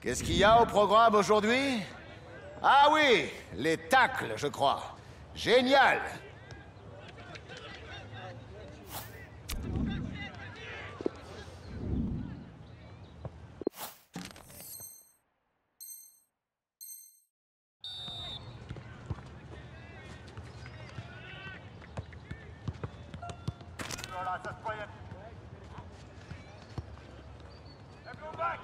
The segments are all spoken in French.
Qu'est-ce qu'il y a au programme aujourd'hui? Ah oui, les tacles, je crois. Génial! Voilà, ça se croyait. Go back!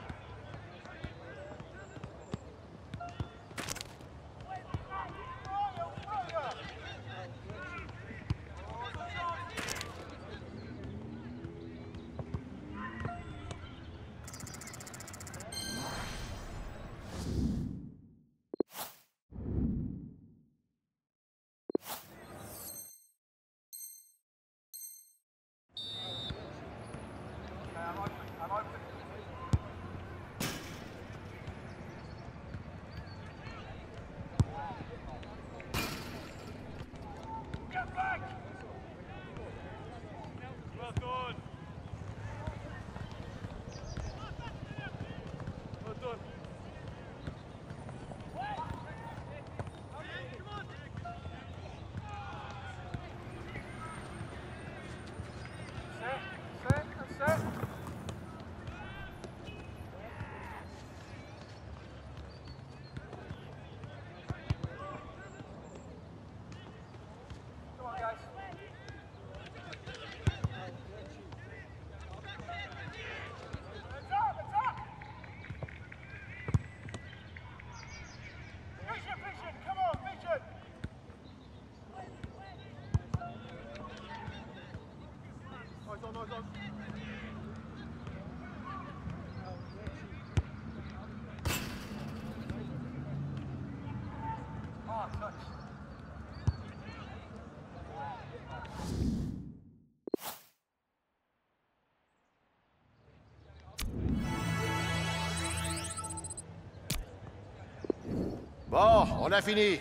Bon, on a fini.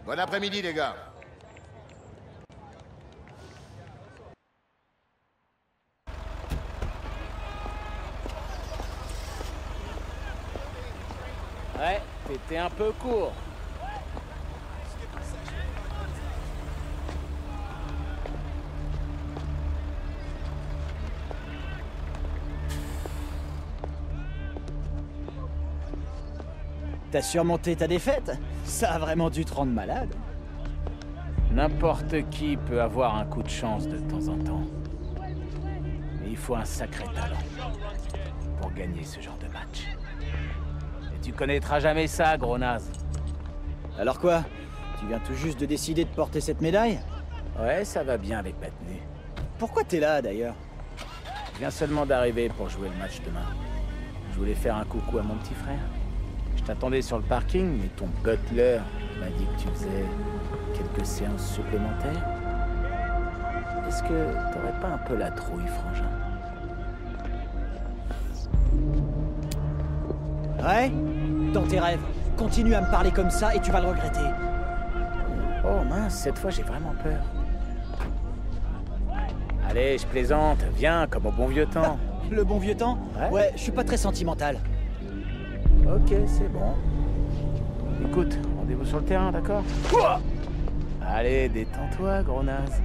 Bon après-midi, les gars. Ouais, t'étais un peu court. T'as surmonté ta défaite? Ça a vraiment dû te rendre malade. N'importe qui peut avoir un coup de chance de temps en temps. Mais il faut un sacré talent pour gagner ce genre de match. Et tu connaîtras jamais ça, gros naze. Alors quoi? Tu viens tout juste de décider de porter cette médaille? Ouais, ça va bien avec ma tenue. Pourquoi t'es là, d'ailleurs? Je viens seulement d'arriver pour jouer le match demain. Je voulais faire un coucou à mon petit frère. Je t'attendais sur le parking, mais ton butler m'a dit que tu faisais quelques séances supplémentaires. Est-ce que t'aurais pas un peu la trouille, frangin? Ouais? Dans tes rêves. Continue à me parler comme ça et tu vas le regretter. Oh mince, cette fois j'ai vraiment peur. Allez, je plaisante, viens, comme au bon vieux temps. Le bon vieux temps? Ouais, je suis pas très sentimental. Ok, c'est bon. Écoute, rendez-vous sur le terrain, d'accord? Allez, détends-toi, gros naze.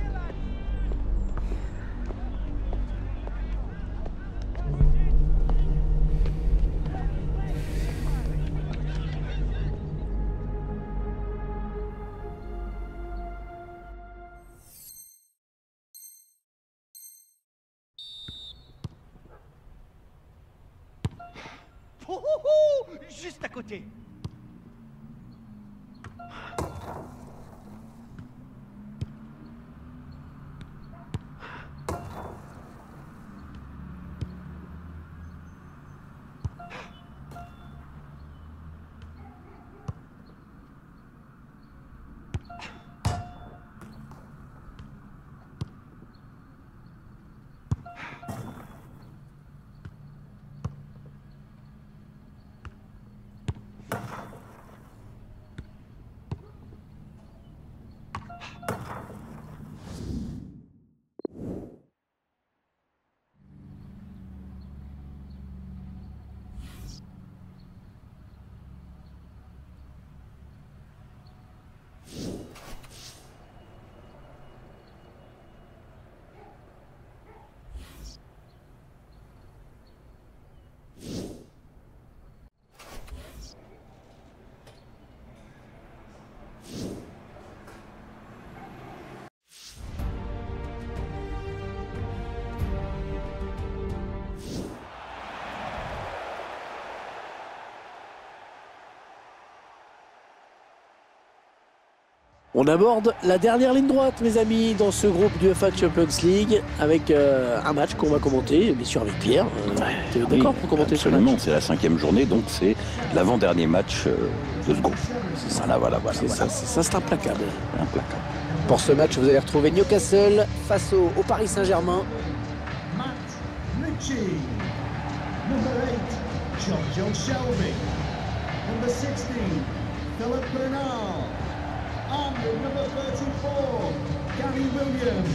Oh, oh, oh! Juste à côté. On aborde la dernière ligne droite, mes amis, dans ce groupe du UEFA Champions League, avec un match qu'on va commenter, bien sûr avec Pierre. Tu es d'accord pour commenter absolument, c'est la 5e journée, donc c'est l'avant-dernier match de ce groupe. C'est ça, voilà. C'est implacable. Implacable. Pour ce match, vous allez retrouver Newcastle face au Paris Saint-Germain. Matt Ritchie. Number 8, John Shelby. Number 16, Philip Bernard. And number 34, Gary Williams.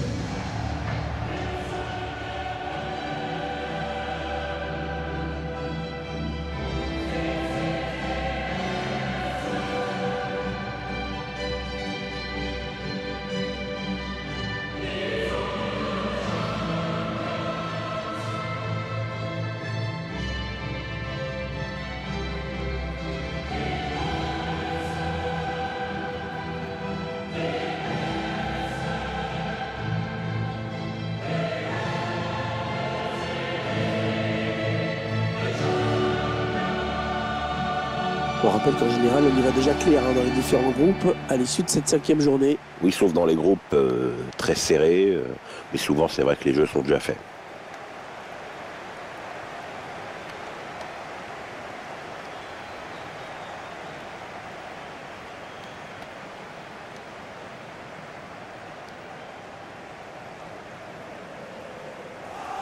On rappelle qu'en général, on y va déjà clair dans les différents groupes à l'issue de cette 5e journée. Oui, sauf dans les groupes très serrés, mais souvent c'est vrai que les jeux sont déjà faits.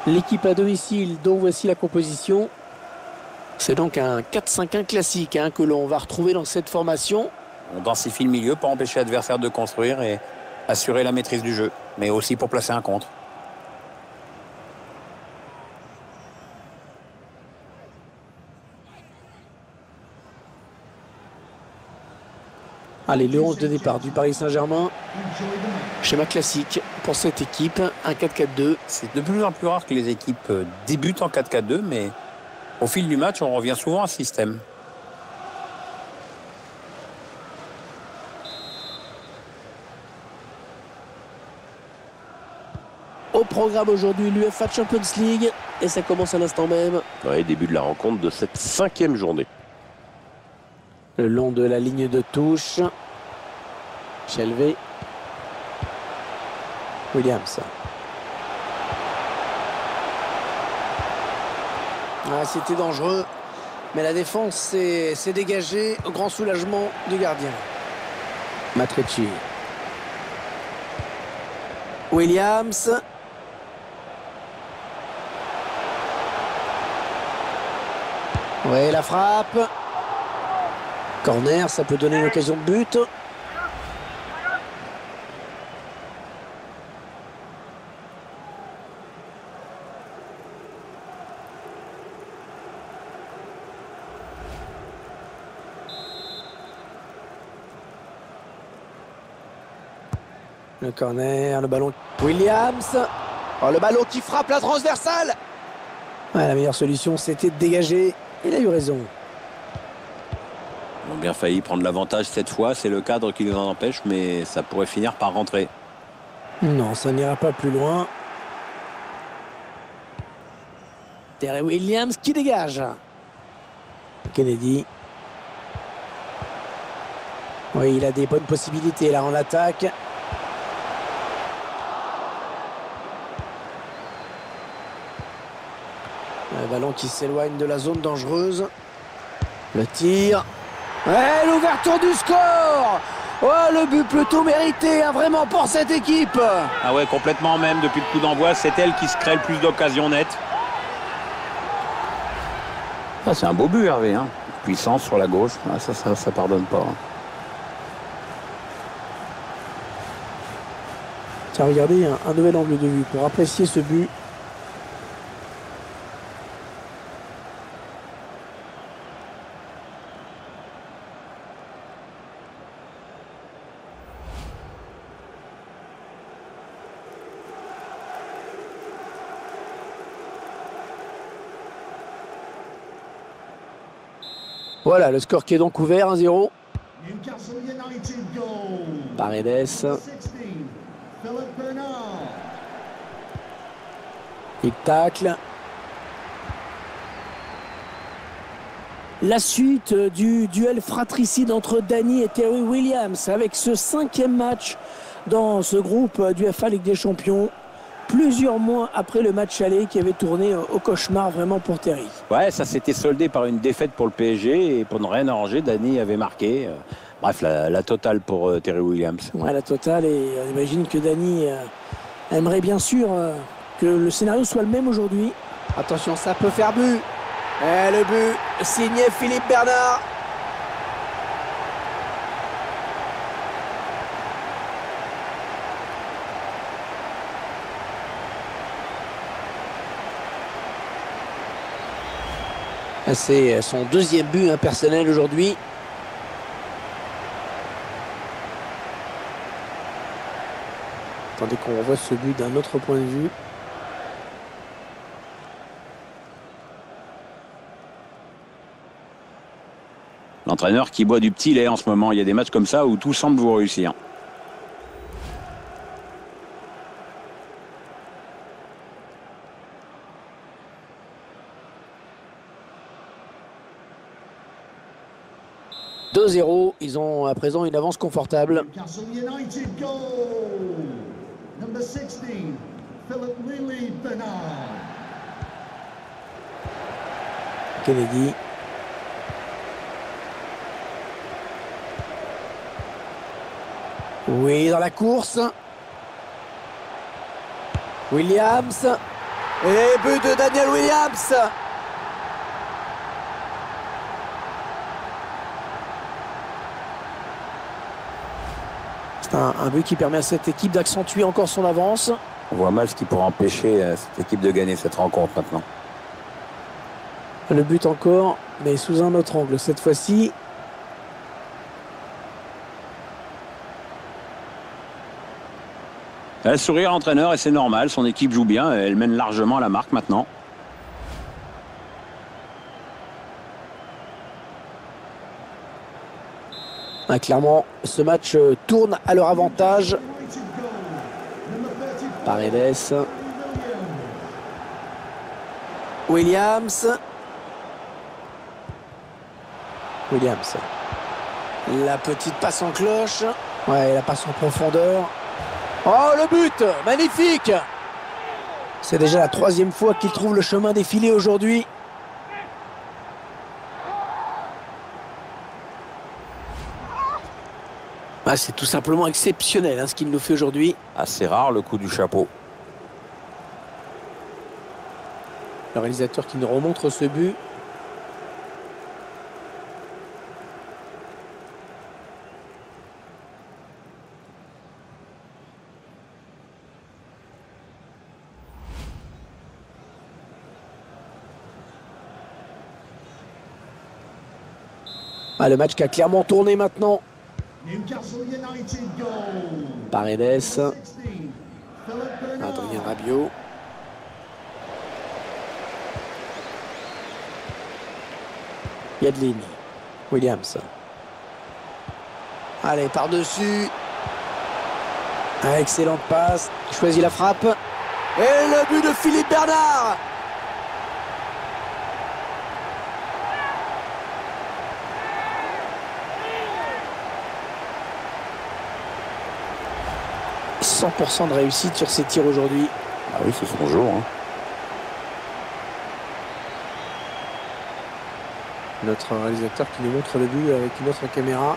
L'équipe à domicile, dont voici la composition. C'est donc un 4-5-1 classique que l'on va retrouver dans cette formation. On densifie le milieu pour empêcher l'adversaire de construire et assurer la maîtrise du jeu, mais aussi pour placer un contre. Allez, le 11 de départ du Paris Saint-Germain. Schéma classique pour cette équipe, un 4-4-2. C'est de plus en plus rare que les équipes débutent en 4-4-2, mais au fil du match, on revient souvent à ce système. Au programme aujourd'hui, l'UEFA Champions League, et ça commence à l'instant même. Ouais, début de la rencontre de cette 5e journée. Le long de la ligne de touche. Shelby. Williams. C'était dangereux, mais la défense s'est dégagée au grand soulagement du gardien. Matt Ritchie. Williams. Ouais, la frappe. Corner, ça peut donner une occasion de but. Le corner, le ballon. Williams. Oh, le ballon qui frappe la transversale. Ouais, la meilleure solution, c'était de dégager. Il a eu raison. Ils ont bien failli prendre l'avantage cette fois. C'est le cadre qui les en empêche, mais ça pourrait finir par rentrer. Non, ça n'ira pas plus loin. Terry Williams qui dégage. Kennedy. Oui, il a des bonnes possibilités là en attaque. Le ballon qui s'éloigne de la zone dangereuse. Le tir. Ouais, l'ouverture du score. Oh, le but plutôt mérité, vraiment pour cette équipe. Ah ouais, complètement même. Depuis le coup d'envoi, c'est elle qui se crée le plus d'occasions nettes. Ah, c'est un beau but, Hervé. Puissance sur la gauche. Ah, ça pardonne pas. Tiens, regardez, un nouvel angle de vue pour apprécier ce but. Voilà, le score qui est donc ouvert, 1-0. Newcastle United goal. Paredes. 16, Philip Bernard. Il tacle. La suite du duel fratricide entre Danny et Terry Williams avec ce 5e match dans ce groupe d'UEFA Ligue des Champions. Plusieurs mois après le match aller qui avait tourné au cauchemar vraiment pour Terry. Ouais, ça s'était soldé par une défaite pour le PSG et pour ne rien arranger, Danny avait marqué. Bref, la totale pour Terry Williams. Ouais, la totale, et on imagine que Danny aimerait bien sûr que le scénario soit le même aujourd'hui. Attention, ça peut faire but. Et le but signé Philippe Bernard. C'est son 2e but personnel aujourd'hui. Attendez qu'on revoie ce but d'un autre point de vue. L'entraîneur qui boit du petit lait en ce moment. Il y a des matchs comme ça où tout semble vous réussir. « 2-0, ils ont à présent une avance confortable. » Newcastle United goal. Number 16, Philip Lilly-Bernard. Kennedy. Oui, dans la course. Williams. Et but de Daniel Williams. C'est un but qui permet à cette équipe d'accentuer encore son avance. On voit mal ce qui pourrait empêcher cette équipe de gagner cette rencontre maintenant. Le but encore, mais sous un autre angle cette fois-ci. Elle sourit à l'entraîneur et c'est normal, son équipe joue bien, elle mène largement à la marque maintenant. Ah, clairement, ce match tourne à leur avantage. Paredes. Williams. Williams. La petite passe en cloche. Ouais, la passe en profondeur. Oh, le but! Magnifique! C'est déjà la 3e fois qu'il trouve le chemin des filets aujourd'hui. Ah, c'est tout simplement exceptionnel hein, ce qu'il nous fait aujourd'hui. Assez rare le coup du chapeau. Le réalisateur qui nous remontre ce but. Ah, le match qui a clairement tourné maintenant. Newcastle United goal. Paredes. 16, Philip Bernard. Adrien Rabiot. Yadlin. Williams. Allez, par-dessus. Ah, excellente passe. Il choisit la frappe. Et le but de Philippe Bernard. « 100% de réussite sur ses tirs aujourd'hui. » Ah oui, c'est son jour. Hein. Notre réalisateur qui nous montre le but avec une autre caméra.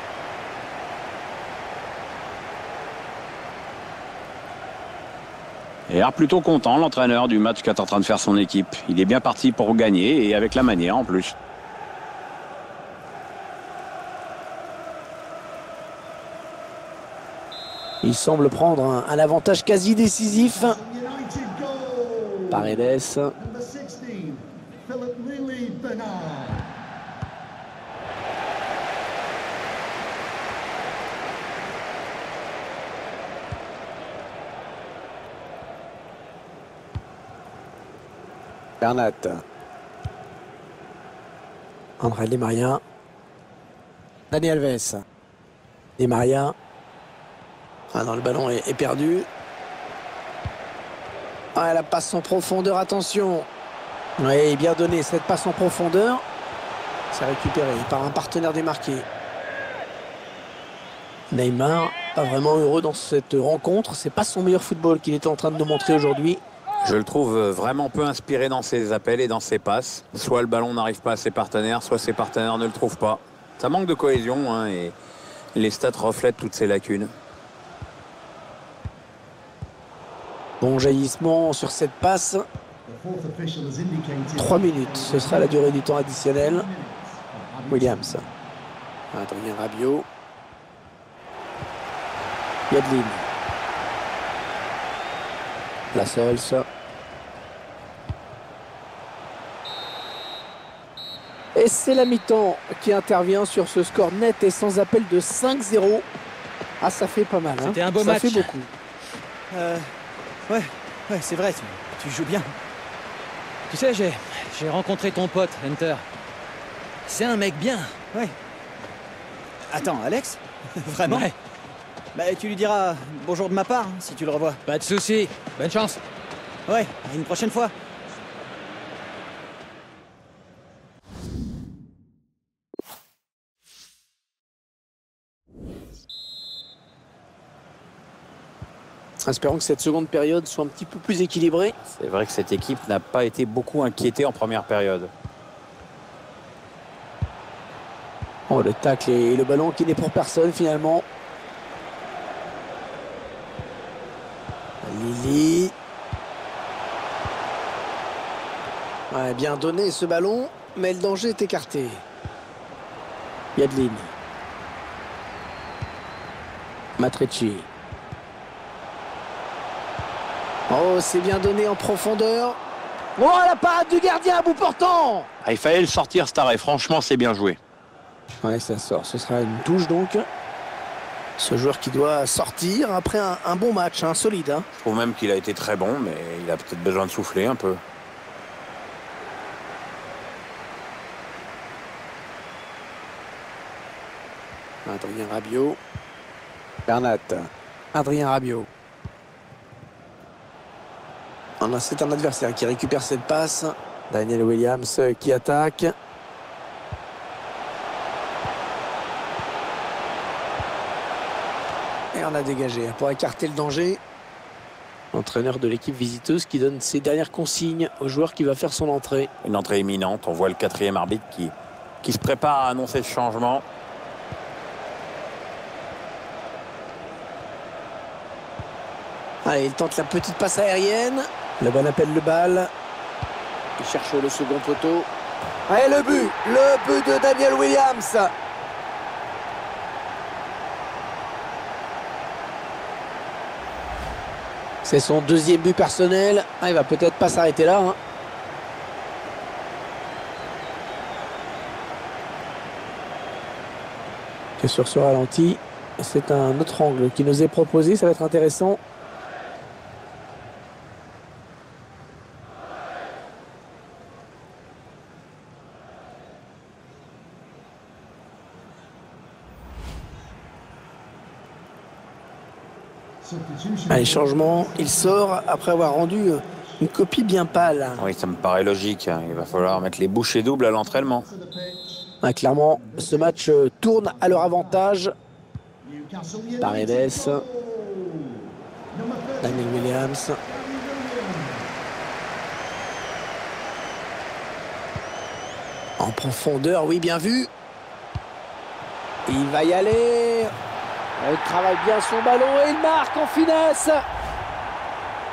Et l'air plutôt content, l'entraîneur du match qu'est en train de faire son équipe. Il est bien parti pour gagner et avec la manière en plus. Il semble prendre un avantage quasi décisif. United goal. Paredes. Number 16, Philip Lilly-Bernard. Bernat. André Di Maria. Dani Alves. Di Maria. Ah non, le ballon est perdu. Ah, la passe en profondeur, attention. Oui, bien donné cette passe en profondeur. C'est récupéré par un partenaire démarqué. Neymar, pas vraiment heureux dans cette rencontre. C'est pas son meilleur football qu'il est en train de nous montrer aujourd'hui. Je le trouve vraiment peu inspiré dans ses appels et dans ses passes. Soit le ballon n'arrive pas à ses partenaires, soit ses partenaires ne le trouvent pas. Ça manque de cohésion hein, et les stats reflètent toutes ces lacunes. Bon jaillissement sur cette passe. 3 minutes, ce sera la durée du temps additionnel. Williams. Adrien Rabiot. Yadlin. Lascelles. Et c'est la mi-temps qui intervient sur ce score net et sans appel de 5-0. Ah, ça fait pas mal. Hein. C'était un beau match. Ça fait beaucoup. Ouais, c'est vrai, tu joues bien. Tu sais, j'ai rencontré ton pote, Hunter. C'est un mec bien. Ouais. Attends, Alex? Vraiment? Ouais. Bah, tu lui diras bonjour de ma part, si tu le revois. Pas de souci. Bonne chance. Ouais, à une prochaine fois. Espérons que cette seconde période soit un petit peu plus équilibrée. C'est vrai que cette équipe n'a pas été beaucoup inquiétée en première période. Oh, le tacle et le ballon qui n'est pour personne finalement. Lili. Ouais, bien donné ce ballon, mais le danger est écarté. Yadlin. Matrecci. Oh, c'est bien donné en profondeur. Oh, la parade du gardien à bout portant. Ah, il fallait le sortir cet arrêt, franchement c'est bien joué. Ouais, ça sort, ce sera une touche donc. Ce joueur qui doit sortir après un bon match, hein, solide. Hein. Je trouve même qu'il a été très bon, mais il a peut-être besoin de souffler un peu. Adrien Rabiot. Bernat. Adrien Rabiot. C'est un adversaire qui récupère cette passe. Daniel Williams qui attaque. Et on a dégagé pour écarter le danger. L'entraîneur de l'équipe visiteuse qui donne ses dernières consignes au joueur qui va faire son entrée. Une entrée imminente. On voit le 4e arbitre qui se prépare à annoncer le changement. Allez, il tente la petite passe aérienne. Le bon appelle le bal. Il cherche le second poteau. Allez, le but de Daniel Williams. C'est son 2e but personnel. Ah, il va peut-être pas s'arrêter là. Hein. Que sur ce ralenti, c'est un autre angle qui nous est proposé. Ça va être intéressant. Allez, changement, il sort après avoir rendu une copie bien pâle. Oui, ça me paraît logique. Il va falloir mettre les bouchées doubles à l'entraînement. Ah, clairement, ce match tourne à leur avantage. Paredes. Daniel Williams. En profondeur, oui, bien vu. Il va y aller. Il travaille bien son ballon et il marque en finesse.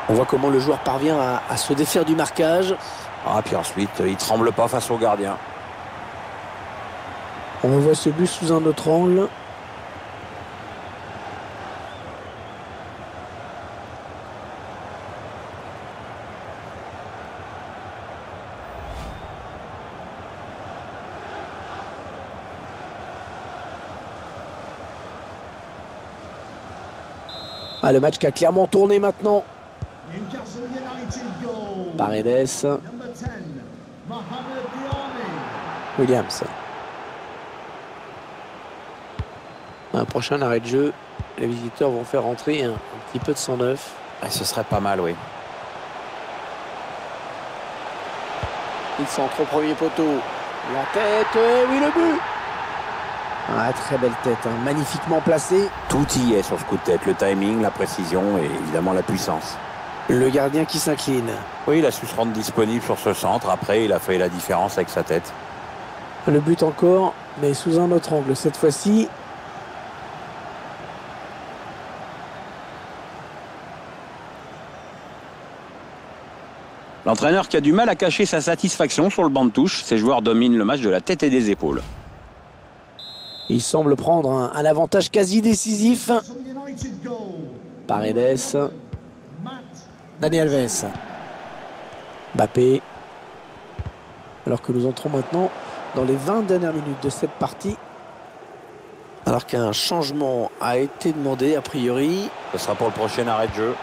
On voit comment le joueur parvient à se défaire du marquage. Ah, puis ensuite, il tremble pas face au gardien. On revoit ce but sous un autre angle. Ah, le match qui a clairement tourné maintenant. Paredes. Williams. Un prochain arrêt de jeu. Les visiteurs vont faire rentrer un petit peu de sang neuf. Ah, ce serait pas mal, oui. Il centre au premier poteau. La tête, oui le but. Ah, très belle tête, hein, magnifiquement placée. Tout y est sur ce coup de tête, le timing, la précision et évidemment la puissance. Le gardien qui s'incline. Oui, il a su se rendre disponible sur ce centre. Après, il a fait la différence avec sa tête. Le but encore, mais sous un autre angle cette fois-ci. L'entraîneur qui a du mal à cacher sa satisfaction sur le banc de touche. Ses joueurs dominent le match de la tête et des épaules. Il semble prendre un avantage quasi décisif. United goal. Paredes. Matt Dani Alves. Mbappé. Alors que nous entrons maintenant dans les 20 dernières minutes de cette partie. Alors qu'un changement a été demandé a priori. Ce sera pour le prochain arrêt de jeu.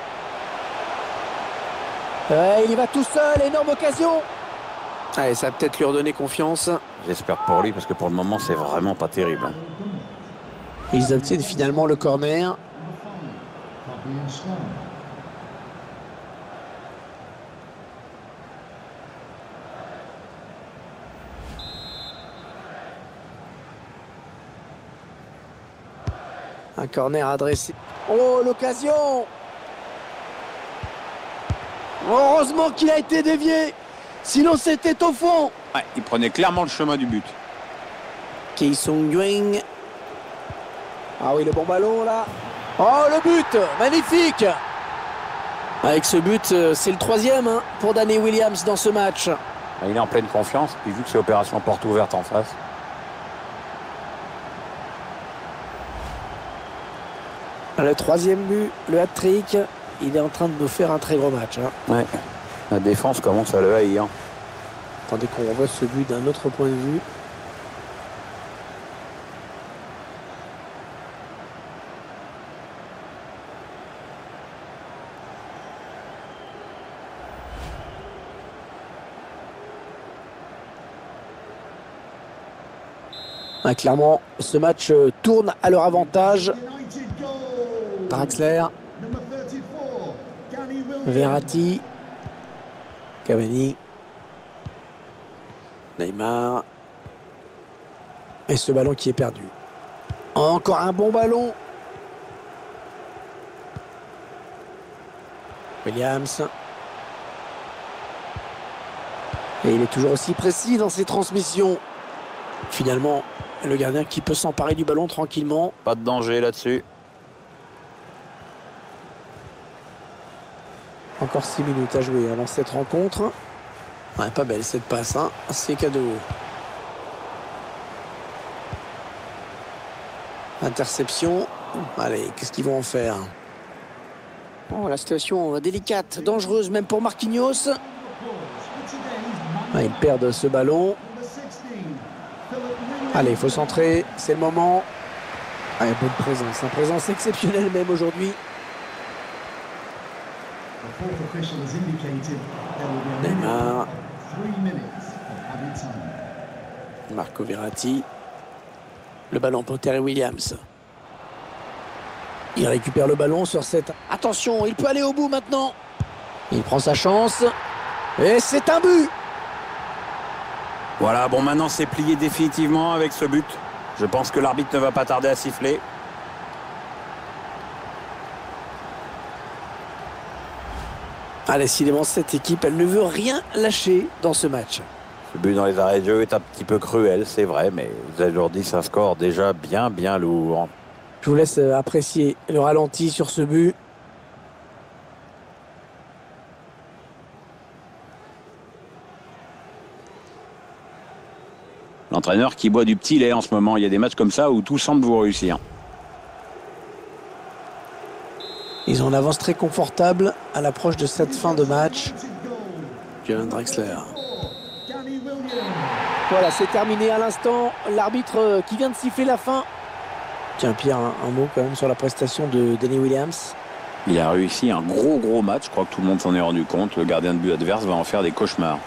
Il y va tout seul, énorme occasion. Allez, ça va peut-être lui redonner confiance. J'espère pour lui parce que pour le moment, c'est vraiment pas terrible. Hein. Ils obtiennent finalement le corner. Fabian Schär. Un corner adressé. Oh, l'occasion! Heureusement qu'il a été dévié. Sinon, c'était au fond. Ouais, il prenait clairement le chemin du but. Ki Sung-yueng. Ah oui, le bon ballon là. Oh, le but! Magnifique! Avec ce but, c'est le 3e hein, pour Danny Williams dans ce match. Il est en pleine confiance. Puis vu que c'est opération porte ouverte en face. Le 3e but, le hat-trick. Il est en train de nous faire un très gros match. Hein. Ouais. La défense commence à le haïr. Attendez qu'on revoie ce but d'un autre point de vue. Ah, clairement, ce match tourne à leur avantage. United goal. Draxler, Number 34, Danny Williams. Verratti, Cavani, Neymar. Et ce ballon qui est perdu. Encore un bon ballon. Williams. Et il est toujours aussi précis dans ses transmissions. Finalement, le gardien qui peut s'emparer du ballon tranquillement. Pas de danger là-dessus. Encore 6 minutes à jouer dans cette rencontre. Ouais, pas belle cette passe, hein. C'est cadeau. Interception. Allez, qu'est-ce qu'ils vont en faire? Oh, la situation délicate, dangereuse même pour Marquinhos. Ah, ils perdent ce ballon. Allez, il faut centrer, c'est le moment. Ah, bonne présence, une présence exceptionnelle même aujourd'hui. Neymar. Marco Verratti. Le ballon pour Terry Williams. Il récupère le ballon sur cette... Attention, il peut aller au bout maintenant. Il prend sa chance. Et c'est un but. Voilà, bon maintenant c'est plié définitivement avec ce but. Je pense que l'arbitre ne va pas tarder à siffler. Ah, décidément, cette équipe, elle ne veut rien lâcher dans ce match. Ce but dans les arrêts de jeu est un petit peu cruel, c'est vrai, mais vous avez aujourd'hui un score déjà bien lourd. Je vous laisse apprécier le ralenti sur ce but. L'entraîneur qui boit du petit lait en ce moment. Il y a des matchs comme ça où tout semble vous réussir. Ils ont une avance très confortable à l'approche de cette fin de match. Jalen Draxler. Voilà, c'est terminé à l'instant. L'arbitre qui vient de siffler la fin. Tiens, Pierre, un mot quand même sur la prestation de Danny Williams. Il a réussi un gros match. Je crois que tout le monde s'en est rendu compte. Le gardien de but adverse va en faire des cauchemars.